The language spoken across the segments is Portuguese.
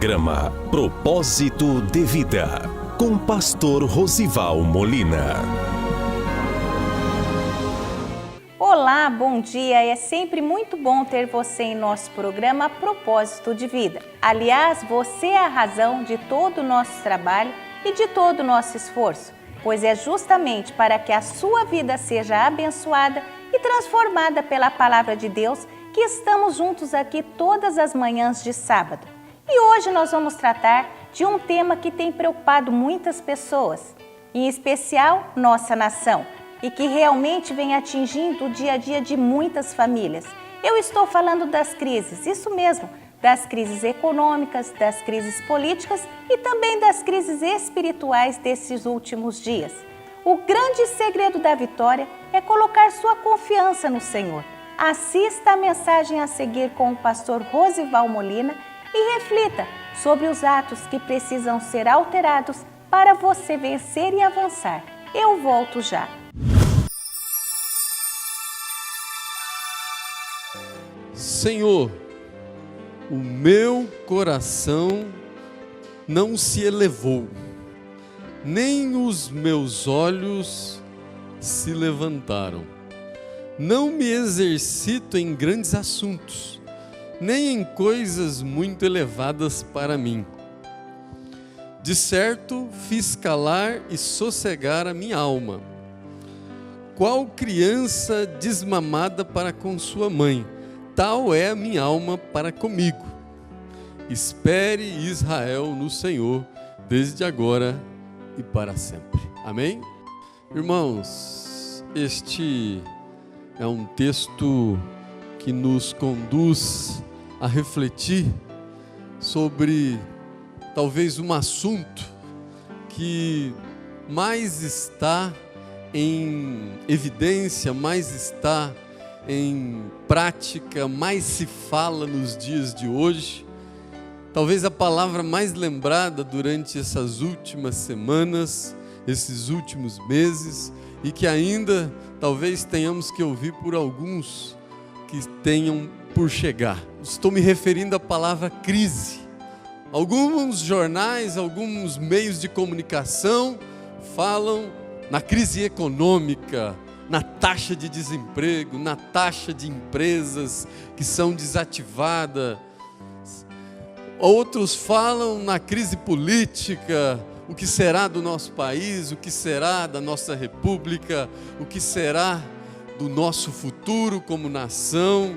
Programa Propósito de Vida, com Pastor Rosival Molina. Olá, bom dia. É sempre muito bom ter você em nosso programa Propósito de Vida. Aliás, você é a razão de todo o nosso trabalho e de todo o nosso esforço, pois é justamente para que a sua vida seja abençoada e transformada pela Palavra de Deus que estamos juntos aqui todas as manhãs de sábado. E hoje nós vamos tratar de um tema que tem preocupado muitas pessoas, em especial nossa nação, e que realmente vem atingindo o dia a dia de muitas famílias. Eu estou falando das crises, isso mesmo, das crises econômicas, das crises políticas e também das crises espirituais desses últimos dias. O grande segredo da vitória é colocar sua confiança no Senhor. Assista a mensagem a seguir com o pastor Rosival Molina e reflita sobre os atos que precisam ser alterados para você vencer e avançar. Eu volto já. Senhor, o meu coração não se elevou, nem os meus olhos se levantaram. Não me exercito em grandes assuntos, nem em coisas muito elevadas para mim. De certo, fiz calar e sossegar a minha alma. Qual criança desmamada para com sua mãe, tal é a minha alma para comigo. Espere Israel no Senhor, desde agora e para sempre. Amém? Irmãos, este é um texto que nos conduz a refletir sobre talvez um assunto que mais está em evidência, mais está em prática, mais se fala nos dias de hoje. Talvez a palavra mais lembrada durante essas últimas semanas, esses últimos meses, e que ainda talvez tenhamos que ouvir por alguns que tenham por chegar. Estou me referindo à palavra crise. Alguns jornais, alguns meios de comunicação falam na crise econômica, na taxa de desemprego, na taxa de empresas que são desativadas. Outros falam na crise política, o que será do nosso país, o que será da nossa república, o que será do nosso futuro como nação.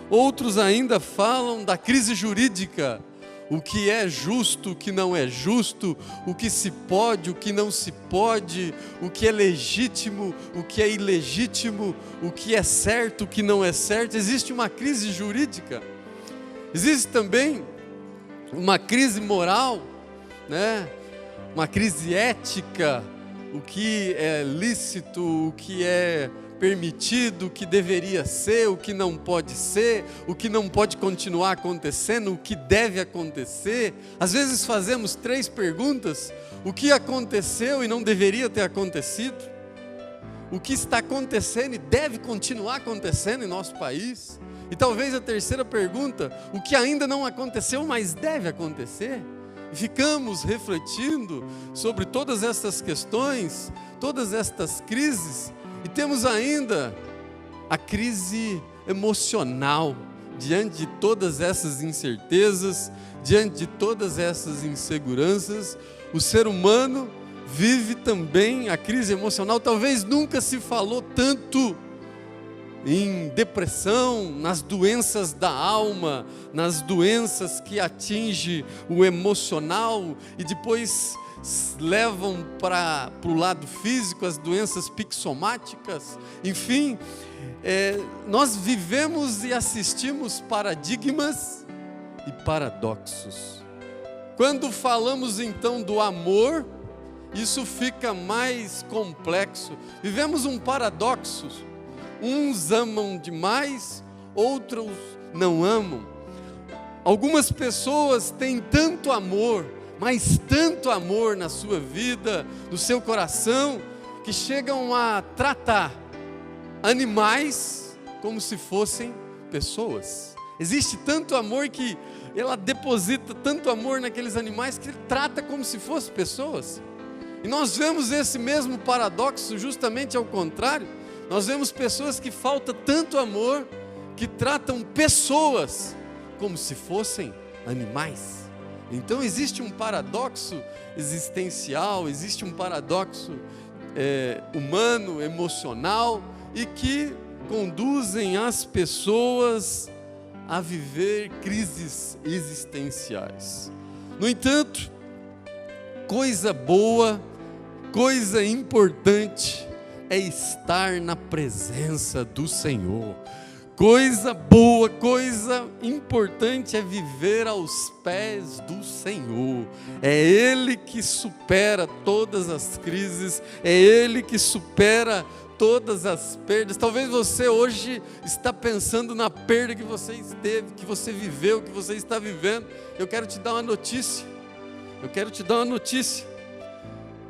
Outros ainda falam da crise jurídica, o que é justo, o que não é justo, o que se pode, o que não se pode, o que é legítimo, o que é ilegítimo, o que é certo, o que não é certo. Existe uma crise jurídica. Existe também uma crise moral, né? Uma crise ética, o que é lícito, o que é permitido, o que deveria ser, o que não pode ser, o que não pode continuar acontecendo, o que deve acontecer. Às vezes fazemos 3 perguntas: o que aconteceu e não deveria ter acontecido? O que está acontecendo e deve continuar acontecendo em nosso país? E talvez a 3ª pergunta: o que ainda não aconteceu, mas deve acontecer? E ficamos refletindo sobre todas essas questões, todas estas crises. E temos ainda a crise emocional, diante de todas essas incertezas, diante de todas essas inseguranças. O ser humano vive também a crise emocional. Talvez nunca se falou tanto em depressão, nas doenças da alma, nas doenças que atingem o emocional e depois levam para o lado físico, as doenças psicossomáticas. Enfim, nós vivemos e assistimos paradigmas e paradoxos. Quando falamos então do amor, isso fica mais complexo. Vivemos um paradoxo. Uns amam demais, outros não amam. Algumas pessoas têm tanto amor, mas tanto amor na sua vida, no seu coração, que chegam a tratar animais como se fossem pessoas. Existe tanto amor que ela deposita tanto amor naqueles animais que ele trata como se fossem pessoas. E nós vemos esse mesmo paradoxo justamente ao contrário. Nós vemos pessoas que falta tanto amor, que tratam pessoas como se fossem animais. Então existe um paradoxo existencial, existe um paradoxo humano, emocional, e que conduzem as pessoas a viver crises existenciais. No entanto, coisa boa, coisa importante é estar na presença do Senhor. Coisa boa, coisa importante é viver aos pés do Senhor. É Ele que supera todas as crises, é Ele que supera todas as perdas. Talvez você hoje está pensando na perda que você esteve, que você viveu, que você está vivendo. Eu quero te dar uma notícia.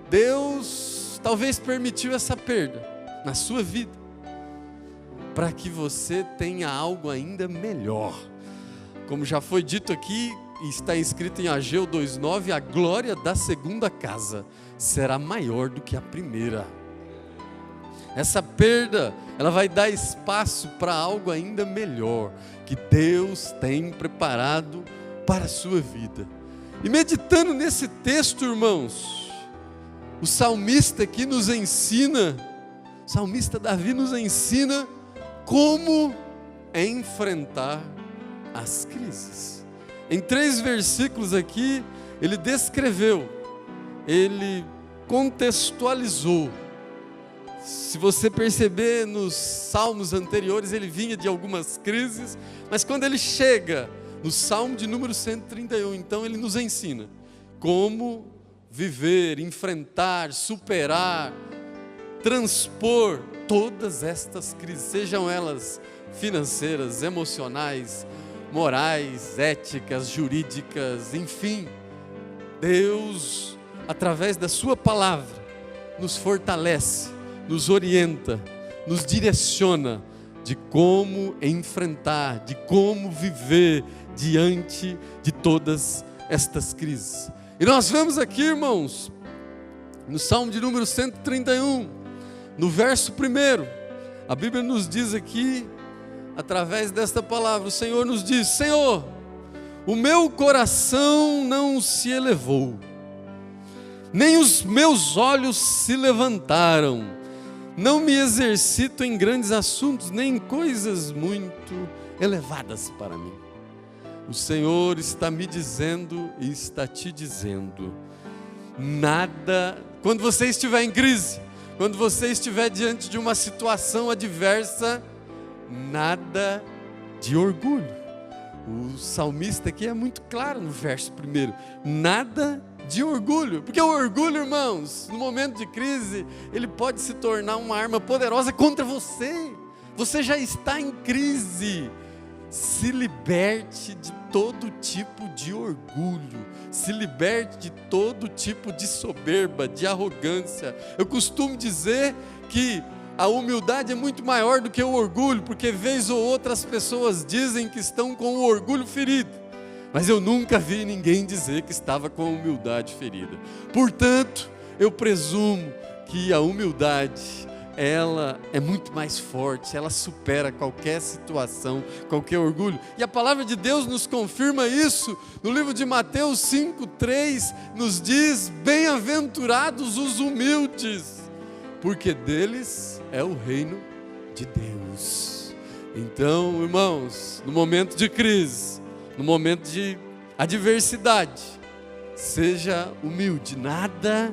Deus talvez permitiu essa perda na sua vida, para que você tenha algo ainda melhor. Como já foi dito aqui, e está escrito em Ageu 2:9, a glória da segunda casa será maior do que a primeira. Essa perda, ela vai dar espaço para algo ainda melhor, que Deus tem preparado para a sua vida. E meditando nesse texto, irmãos, o salmista aqui nos ensina, o salmista Davi nos ensina como enfrentar as crises. Em 3 versículos aqui, ele descreveu, ele contextualizou. Se você perceber nos salmos anteriores, ele vinha de algumas crises, mas quando ele chega no salmo de número 131, então ele nos ensina como viver, enfrentar, superar, transpor todas estas crises, sejam elas financeiras, emocionais, morais, éticas, jurídicas, enfim. Deus, através da sua palavra, nos fortalece, nos orienta, nos direciona de como enfrentar, de como viver diante de todas estas crises. E nós vemos aqui, irmãos, no Salmo de número 131, no verso 1, a Bíblia nos diz aqui, através desta palavra, o Senhor nos diz: Senhor, o meu coração não se elevou, nem os meus olhos se levantaram, não me exercito em grandes assuntos, nem em coisas muito elevadas para mim. O Senhor está me dizendo e está te dizendo: nada, quando você estiver em crise, quando você estiver diante de uma situação adversa, nada de orgulho. O salmista aqui é muito claro no verso 1, nada de orgulho, porque o orgulho, irmãos, no momento de crise, ele pode se tornar uma arma poderosa contra você. Você já está em crise. Se liberte de todo tipo de orgulho, se liberte de todo tipo de soberba, de arrogância. Eu costumo dizer que a humildade é muito maior do que o orgulho, porque vez ou outra as pessoas dizem que estão com o orgulho ferido, mas eu nunca vi ninguém dizer que estava com a humildade ferida. Portanto, eu presumo que a humildade, ela é muito mais forte, ela supera qualquer situação, qualquer orgulho. E a palavra de Deus nos confirma isso. No livro de Mateus 5:3 nos diz: bem-aventurados os humildes, porque deles é o reino de Deus. Então, irmãos, no momento de crise, no momento de adversidade, seja humilde, nada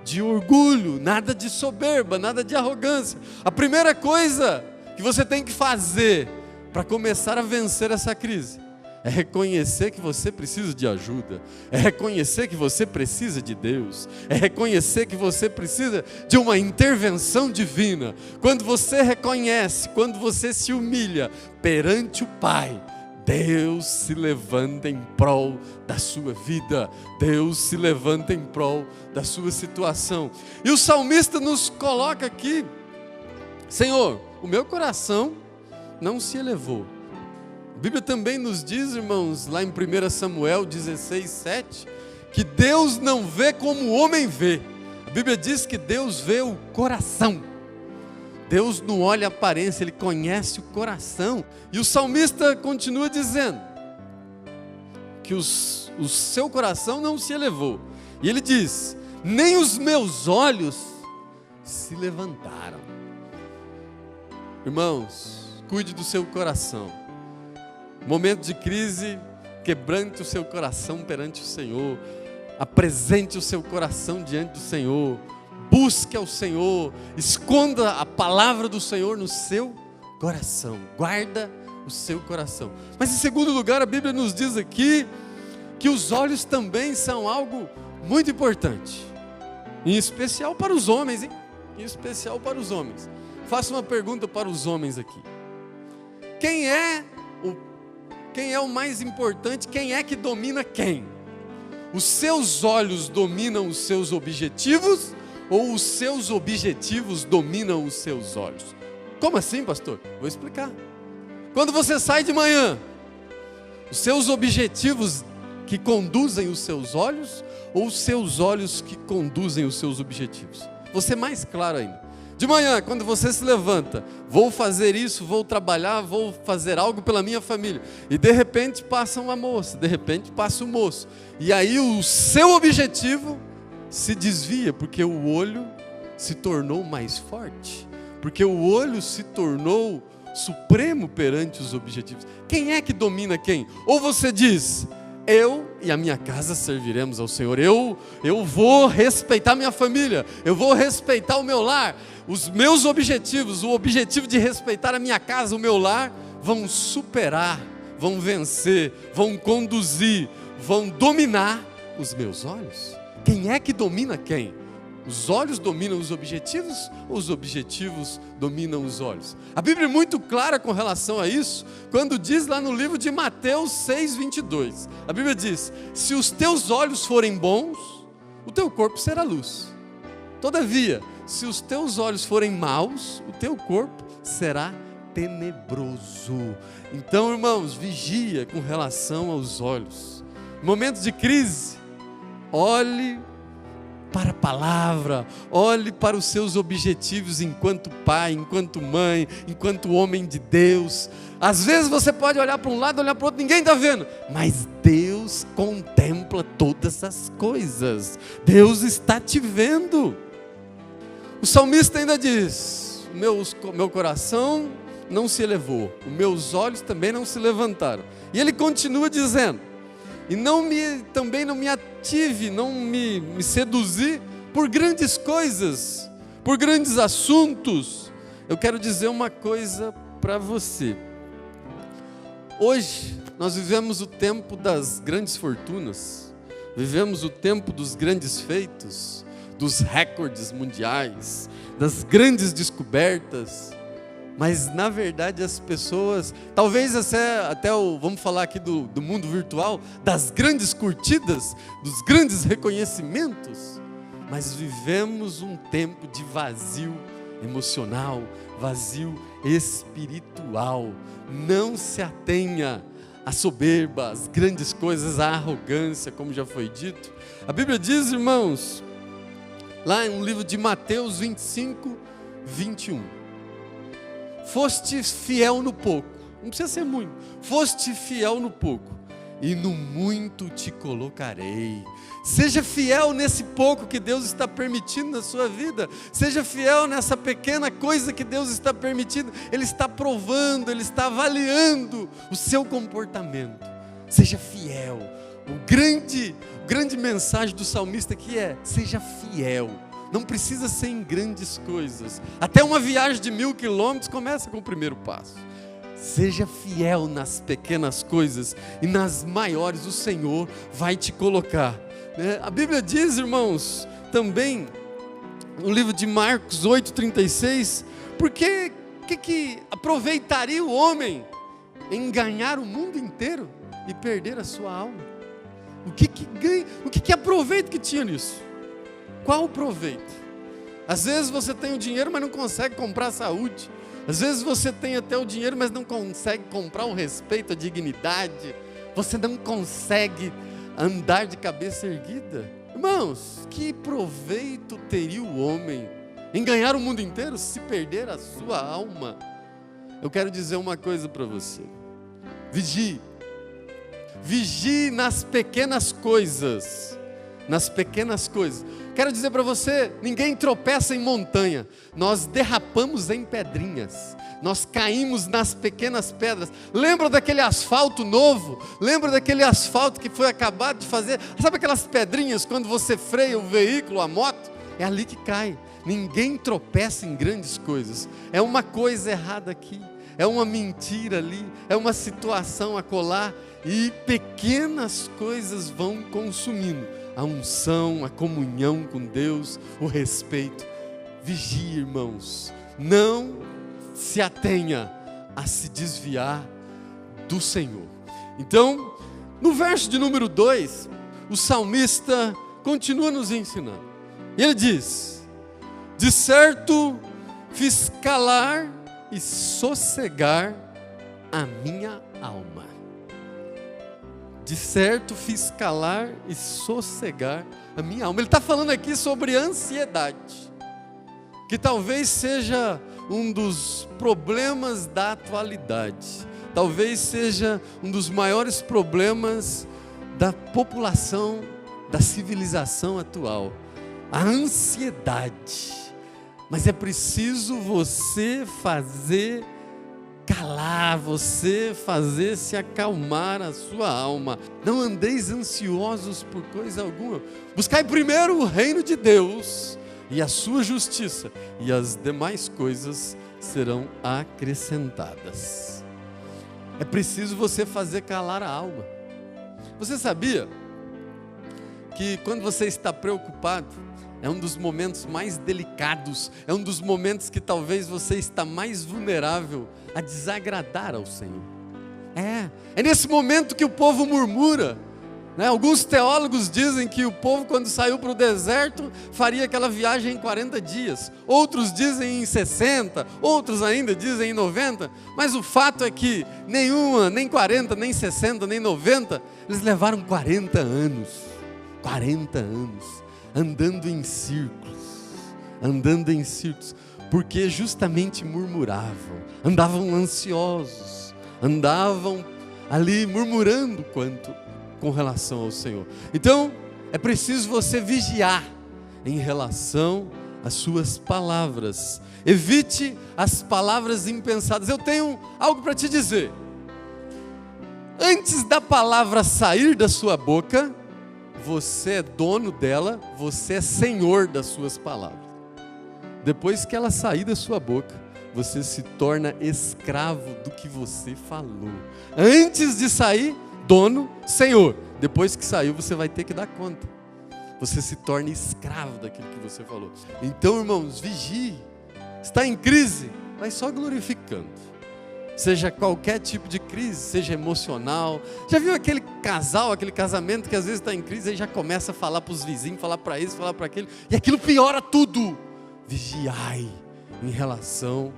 de orgulho, nada de soberba, nada de arrogância. A primeira coisa que você tem que fazer para começar a vencer essa crise é reconhecer que você precisa de ajuda, é reconhecer que você precisa de Deus, é reconhecer que você precisa de uma intervenção divina. Quando você reconhece, quando você se humilha perante o Pai, Deus se levanta em prol da sua vida, Deus se levanta em prol da sua situação. E o salmista nos coloca aqui: Senhor, o meu coração não se elevou. Bíblia também nos diz, irmãos, lá em 1 Samuel 16, 7, que Deus não vê como o homem vê. A Bíblia diz que Deus vê o coração. Deus não olha a aparência, Ele conhece o coração. E o salmista continua dizendo que o seu coração não se elevou. E ele diz: nem os meus olhos se levantaram. Irmãos, cuide do seu coração. Momento de crise, quebrante o seu coração perante o Senhor. Apresente o seu coração diante do Senhor. Busque ao Senhor. Esconda a palavra do Senhor no seu coração. Guarda o seu coração. Mas em segundo lugar, a Bíblia nos diz aqui que os olhos também são algo muito importante. Em especial para os homens, hein? Em especial para os homens. Faço uma pergunta para os homens aqui. Quem é o mais importante? Quem é que domina quem? Os seus olhos dominam os seus objetivos ou os seus objetivos dominam os seus olhos? Como assim, pastor? Vou explicar. Quando você sai de manhã, os seus objetivos que conduzem os seus olhos ou os seus olhos que conduzem os seus objetivos? Vou ser mais claro ainda. De manhã, quando você se levanta, vou fazer isso, vou trabalhar, vou fazer algo pela minha família. E de repente passa uma moça, de repente passa um moço. E aí o seu objetivo se desvia, porque o olho se tornou mais forte. Porque o olho se tornou supremo perante os objetivos. Quem é que domina quem? Ou você diz: eu e a minha casa serviremos ao Senhor. Eu vou respeitar minha família. Eu vou respeitar o meu lar. Os meus objetivos, o objetivo de respeitar a minha casa, o meu lar, vão superar, vão vencer, vão conduzir, vão dominar os meus olhos. Quem é que domina quem? Os olhos dominam os objetivos ou os objetivos dominam os olhos? A Bíblia é muito clara com relação a isso, quando diz lá no livro de Mateus 6:22. A Bíblia diz: se os teus olhos forem bons, o teu corpo será luz. Todavia, se os teus olhos forem maus, o teu corpo será tenebroso. Então, irmãos, vigia com relação aos olhos. Em momentos de crise, olhe para a palavra, olhe para os seus objetivos enquanto pai, enquanto mãe, enquanto homem de Deus. Às vezes você pode olhar para um lado, olhar para o outro, ninguém está vendo, mas Deus contempla todas as coisas. Deus está te vendo. O salmista ainda diz: meu coração não se elevou, os meus olhos também não se levantaram. E ele continua dizendo: e também não me ative, não me seduzi por grandes coisas, por grandes assuntos. Eu quero dizer uma coisa para você. Hoje nós vivemos o tempo das grandes fortunas, vivemos o tempo dos grandes feitos, dos recordes mundiais, das grandes descobertas. Mas na verdade as pessoas, talvez vamos falar aqui do mundo virtual, das grandes curtidas, dos grandes reconhecimentos, mas vivemos um tempo de vazio emocional, vazio espiritual. Não se atenha à soberba, às grandes coisas, à arrogância, como já foi dito. A Bíblia diz, irmãos, lá no livro de Mateus 25:21, foste fiel no pouco, não precisa ser muito, foste fiel no pouco, e no muito te colocarei. Seja fiel nesse pouco que Deus está permitindo na sua vida, seja fiel nessa pequena coisa que Deus está permitindo. Ele está provando, Ele está avaliando o seu comportamento. Seja fiel. O grande mensagem do salmista aqui é: seja fiel. Não precisa ser em grandes coisas. Até uma viagem de 1000 quilômetros começa com o primeiro passo. Seja fiel nas pequenas coisas, e nas maiores o Senhor vai te colocar. A Bíblia diz, irmãos, também no livro de Marcos 8:36, porque que aproveitaria o homem em ganhar o mundo inteiro e perder a sua alma? O que aproveito que tinha nisso? Qual o proveito? Às vezes você tem o dinheiro, mas não consegue comprar saúde. Às vezes você tem até o dinheiro, mas não consegue comprar o respeito, a dignidade. Você não consegue andar de cabeça erguida. Irmãos, que proveito teria o homem em ganhar o mundo inteiro se perder a sua alma? Eu quero dizer uma coisa para você. Vigie. Vigie nas pequenas coisas. Nas pequenas coisas. Quero dizer para você, ninguém tropeça em montanha. Nós derrapamos em pedrinhas. Nós caímos nas pequenas pedras. Lembra daquele asfalto novo? Lembra daquele asfalto que foi acabado de fazer? Sabe aquelas pedrinhas quando você freia o veículo, a moto? É ali que cai. Ninguém tropeça em grandes coisas. É uma coisa errada aqui. É uma mentira ali. É uma situação acolá. E pequenas coisas vão consumindo a unção, a comunhão com Deus, o respeito. Vigie, irmãos. Não se atenha a se desviar do Senhor. Então, no verso de número 2, o salmista continua nos ensinando. E ele diz: de certo fiz calar e sossegar a minha alma. De certo fiz calar e sossegar a minha alma. Ele está falando aqui sobre ansiedade, que talvez seja um dos problemas da atualidade. Talvez seja um dos maiores problemas da população, da civilização atual. A ansiedade. Mas é preciso você fazer calar, você fazer se acalmar a sua alma. Não andeis ansiosos por coisa alguma. Buscai primeiro o reino de Deus e a sua justiça, e as demais coisas serão acrescentadas. É preciso você fazer calar a alma. Você sabia que quando você está preocupado, é um dos momentos mais delicados, é um dos momentos que talvez você está mais vulnerável a desagradar ao Senhor. É nesse momento que o povo murmura, né? Alguns teólogos dizem que o povo, quando saiu para o deserto, faria aquela viagem em 40 dias. Outros dizem em 60, outros ainda dizem em 90. Mas o fato é que nenhuma, nem 40, nem 60, nem 90, eles levaram 40 anos. 40 anos. Andando em círculos, porque justamente murmuravam, andavam ansiosos, andavam ali murmurando com relação ao Senhor. Então, é preciso você vigiar em relação às suas palavras. Evite as palavras impensadas. Eu tenho algo para te dizer. Antes da palavra sair da sua boca, você é dono dela, você é senhor das suas palavras. Depois que ela sair da sua boca, você se torna escravo do que você falou. Antes de sair, dono, senhor. Depois que saiu, você vai ter que dar conta. Você se torna escravo daquilo que você falou. Então, irmãos, vigie. Está em crise, vai só glorificando. Seja qualquer tipo de crise, seja emocional. Já viu aquele casal, aquele casamento que às vezes está em crise e já começa a falar para os vizinhos, falar para isso, falar para aquele, e aquilo piora tudo. Vigiai em relação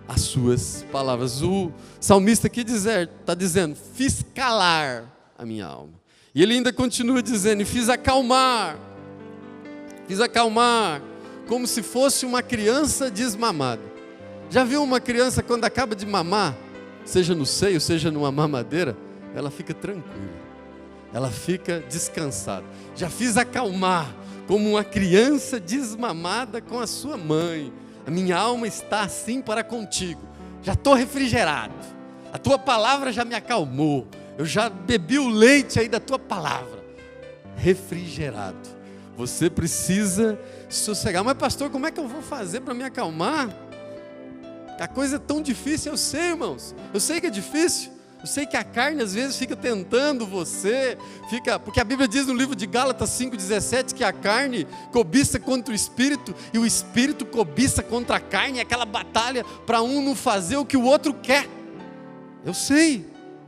às suas palavras. O salmista aqui está dizendo: fiz calar a minha alma. E ele ainda continua dizendo: e fiz acalmar, como se fosse uma criança desmamada. Já viu uma criança quando acaba de mamar, seja no seio, seja numa mamadeira, ela fica tranquila, ela fica descansada. Já fiz acalmar, como uma criança desmamada com a sua mãe. A minha alma está assim para contigo. Já estou refrigerado, a tua palavra já me acalmou, eu já bebi o leite aí da tua palavra. Refrigerado. Você precisa sossegar. Mas pastor, como é que eu vou fazer para me acalmar? A coisa é tão difícil, eu sei, irmãos. Eu sei que é difícil. Eu sei que a carne às vezes fica tentando você. Porque a Bíblia diz no livro de Gálatas 5,17 que a carne cobiça contra o Espírito e o Espírito cobiça contra a carne. É aquela batalha para um não fazer o que o outro quer. Eu sei,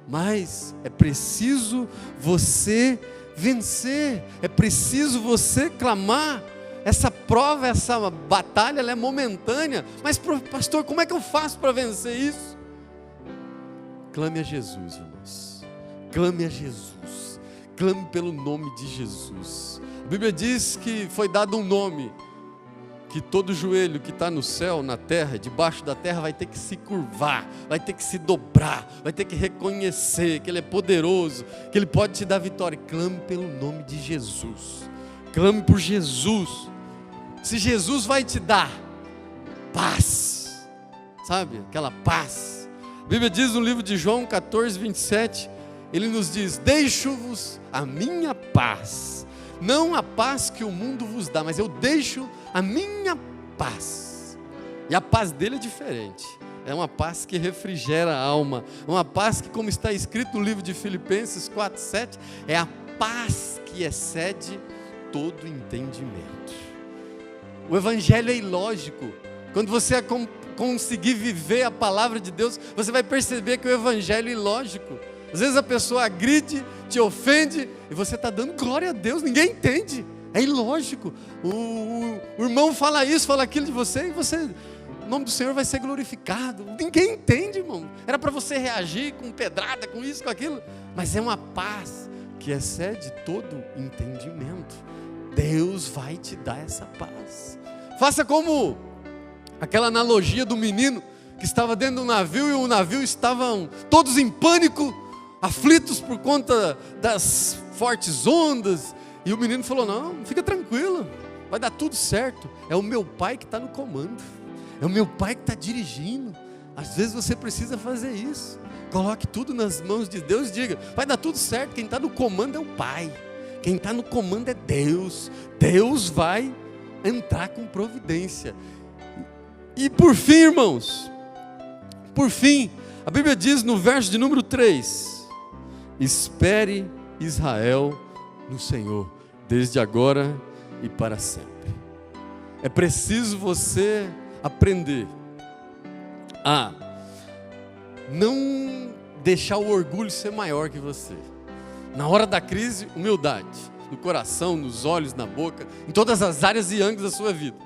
mas é preciso você vencer. É preciso você clamar. essa prova, essa batalha, ela é momentânea. Mas pastor, como é que eu faço para vencer isso? Clame a Jesus, irmãos. Clame a Jesus. Clame pelo nome de Jesus. A Bíblia diz que foi dado um nome que todo joelho que está no céu, na terra, debaixo da terra, vai ter que se curvar, vai ter que se dobrar, vai ter que reconhecer que Ele é poderoso, que Ele pode te dar vitória. Clame pelo nome de Jesus. Clame por Jesus. Se Jesus vai te dar paz, sabe? Aquela paz. A Bíblia diz no livro de João 14, 27, Ele nos diz: deixo-vos a minha paz, não a paz que o mundo vos dá, mas eu deixo a minha paz. E a paz dele é diferente, é uma paz que refrigera a alma, uma paz que, como está escrito no livro de Filipenses 4, 7, é a paz que excede todo entendimento. O evangelho é ilógico. Quando você conseguir viver a palavra de Deus, você vai perceber que o evangelho é ilógico. Às vezes a pessoa agride, te ofende, e você está dando glória a Deus, ninguém entende, é ilógico. O irmão fala isso, fala aquilo de você, e você, o nome do Senhor vai ser glorificado. Ninguém entende, irmão. Era para você reagir com pedrada, com isso, com aquilo, mas é uma paz que excede todo entendimento. Deus vai te dar essa paz. Faça como aquela analogia do menino que estava dentro do navio, e o navio estavam todos em pânico, aflitos por conta das fortes ondas, e o menino falou: não, fica tranquilo, vai dar tudo certo, é o meu pai que está no comando, é o meu pai que está dirigindo. Às vezes você precisa fazer isso, coloque tudo nas mãos de Deus, diga: vai dar tudo certo, quem está no comando é o pai, quem está no comando é Deus, Deus vai entrar com providência. E por fim, irmãos, por fim, a Bíblia diz no verso de número 3, espere Israel no Senhor, desde agora e para sempre. É preciso você aprender a não deixar o orgulho ser maior que você. Na hora da crise, humildade, no coração, nos olhos, na boca, em todas as áreas e ângulos da sua vida.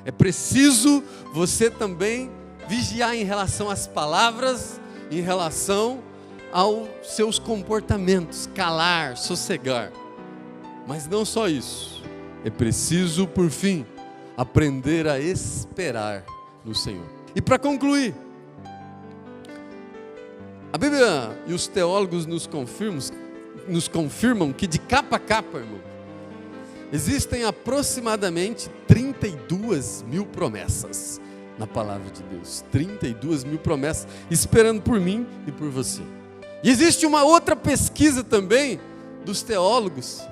É preciso você também vigiar em relação às palavras, em relação aos seus comportamentos, calar, sossegar. Mas não só isso, é preciso, por fim, aprender a esperar no Senhor. E para concluir, a Bíblia e os teólogos nos confirmam que de capa a capa, irmão, existem aproximadamente 32 mil promessas na palavra de Deus. 32 mil promessas esperando por mim e por você. E existe uma outra pesquisa também dos teólogos,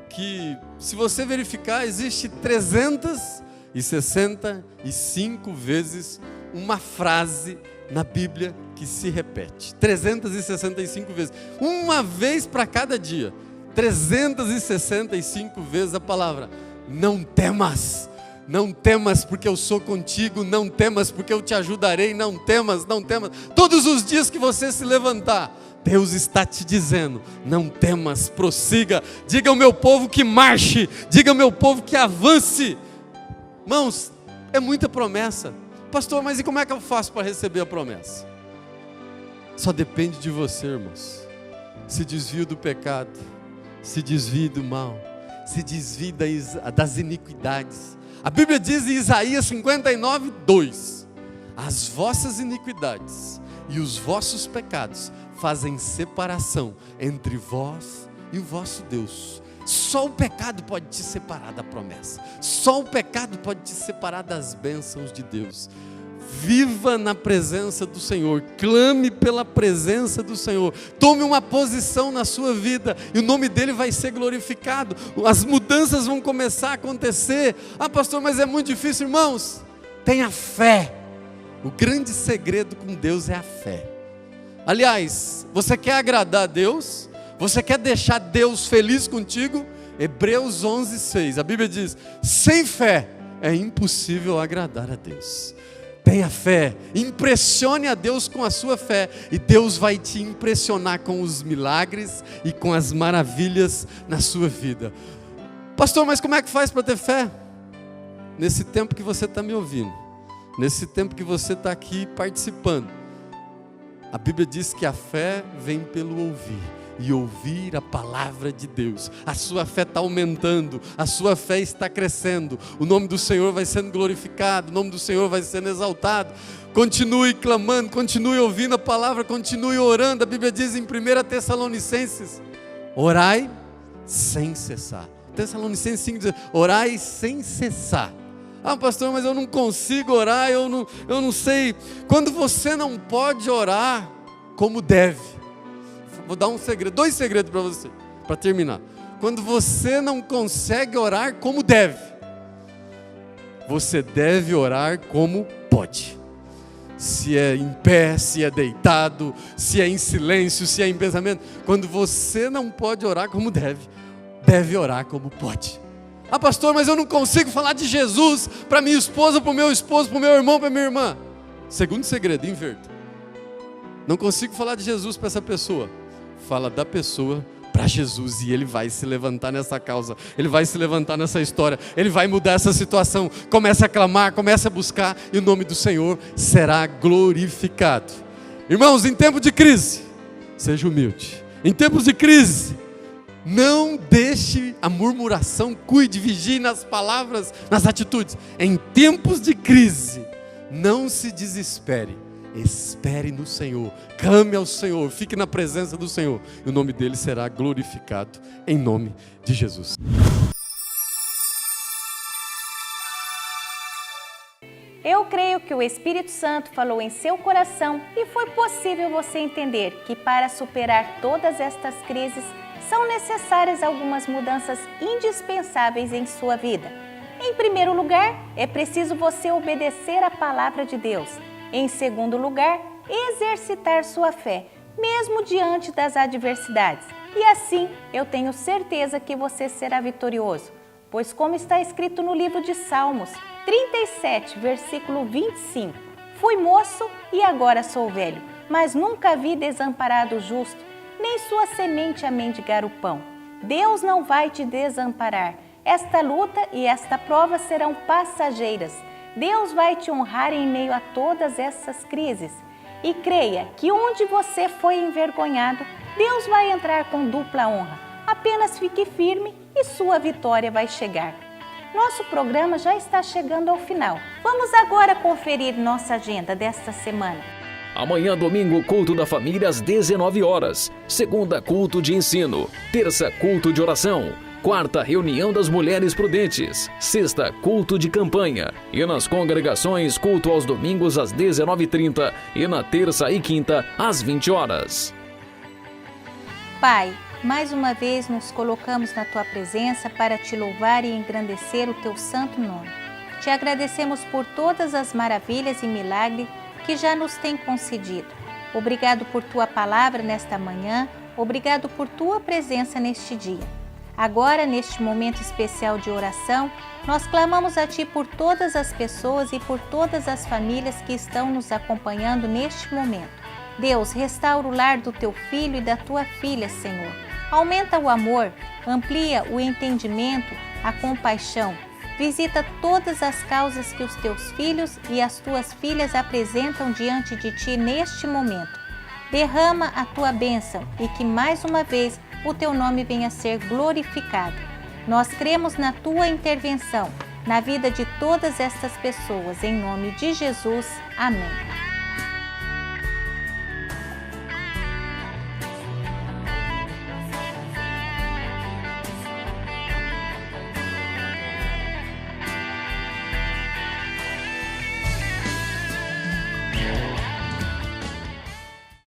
que, se você verificar, existe 365 vezes uma frase na Bíblia que se repete. 365 vezes. Uma vez para cada dia. 365 vezes a palavra: não temas, não temas porque eu sou contigo, não temas porque eu te ajudarei, não temas, não temas. Todos os dias que você se levantar, Deus está te dizendo: não temas, prossiga, diga ao meu povo que marche, diga ao meu povo que avance. Irmãos, é muita promessa. Pastor, mas e como é que eu faço para receber a promessa? Só depende de você, irmãos. Se desvie do pecado, se desvie do mal, se desvie das iniquidades. A Bíblia diz em Isaías 59, 2: as vossas iniquidades e os vossos pecados fazem separação entre vós e o vosso Deus. Só o pecado pode te separar da promessa. Só o pecado pode te separar das bênçãos de Deus. Viva na presença do Senhor, clame pela presença do Senhor, tome uma posição na sua vida e o nome dele vai ser glorificado. As mudanças vão começar a acontecer. Ah, pastor, mas é muito difícil. Irmãos, tenha fé. O grande segredo com Deus é a fé. Aliás, você quer agradar a Deus? Você quer deixar Deus feliz contigo? Hebreus 11, 6, a Bíblia diz: sem fé é impossível agradar a Deus. Tenha fé, impressione a Deus com a sua fé, e Deus vai te impressionar com os milagres e com as maravilhas na sua vida. Pastor, mas como é que faz para ter fé? nesse tempo que você está me ouvindo, nesse tempo que você está aqui participando, a Bíblia diz que a fé vem pelo ouvir, e ouvir a palavra de Deus. A sua fé está aumentando, a sua fé está crescendo, o nome do Senhor vai sendo glorificado, o nome do Senhor vai sendo exaltado. Continue clamando, continue ouvindo a palavra, continue orando. A Bíblia diz em 1 Tessalonicenses, orai sem cessar. Tessalonicenses 5 diz, orai sem cessar. Ah, pastor, mas eu não consigo orar, eu não sei. Quando você não pode orar como deve, vou dar um segredo, 2 segredos para você, para terminar. Quando você não consegue orar como deve, você deve orar como pode. Se é em pé, se é deitado, se é em silêncio, se é em pensamento. Quando você não pode orar como deve orar como pode. Ah, pastor, mas eu não consigo falar de Jesus para minha esposa, para o meu esposo, para o meu irmão, para a minha irmã. Segundo segredo, inverta. Não consigo falar de Jesus para essa pessoa. Fala da pessoa para Jesus, e Ele vai se levantar nessa causa, Ele vai se levantar nessa história, Ele vai mudar essa situação. Comece a clamar, comece a buscar, e o nome do Senhor será glorificado. Irmãos, em tempo de crise, seja humilde. Em tempos de crise, não deixe a murmuração, cuide, vigie nas palavras, nas atitudes. Em tempos de crise, não se desespere. Espere no Senhor, clame ao Senhor, fique na presença do Senhor, e o nome dele será glorificado, em nome de Jesus. Eu creio que o Espírito Santo falou em seu coração e foi possível você entender que para superar todas estas crises, são necessárias algumas mudanças indispensáveis em sua vida. Em primeiro lugar, é preciso você obedecer à palavra de Deus. Em segundo lugar, exercitar sua fé, mesmo diante das adversidades. E assim, eu tenho certeza que você será vitorioso. Pois como está escrito no livro de Salmos 37, versículo 25, fui moço e agora sou velho, mas nunca vi desamparado o justo, nem sua semente a mendigar o pão. Deus não vai te desamparar. Esta luta e esta prova serão passageiras. Deus vai te honrar em meio a todas essas crises. E creia que onde você foi envergonhado, Deus vai entrar com dupla honra. Apenas fique firme e sua vitória vai chegar. Nosso programa já está chegando ao final. Vamos agora conferir nossa agenda desta semana. Amanhã, domingo, culto da família às 19 horas. Segunda, culto de ensino. Terça, culto de oração. Quarta, reunião das mulheres prudentes. Sexta, culto de campanha. E nas congregações, culto aos domingos às 19h30 e na terça e quinta às 20 horas. Pai, mais uma vez nos colocamos na Tua presença para Te louvar e engrandecer o Teu santo nome. Te agradecemos por todas as maravilhas e milagres que já nos tem concedido. Obrigado por Tua palavra nesta manhã, obrigado por Tua presença neste dia. Agora, neste momento especial de oração, nós clamamos a Ti por todas as pessoas e por todas as famílias que estão nos acompanhando neste momento. Deus, restaura o lar do Teu filho e da Tua filha, Senhor. Aumenta o amor, amplia o entendimento, a compaixão. Visita todas as causas que os Teus filhos e as Tuas filhas apresentam diante de Ti neste momento. Derrama a Tua bênção e que mais uma vez o Teu nome venha a ser glorificado. Nós cremos na Tua intervenção, na vida de todas estas pessoas. Em nome de Jesus. Amém.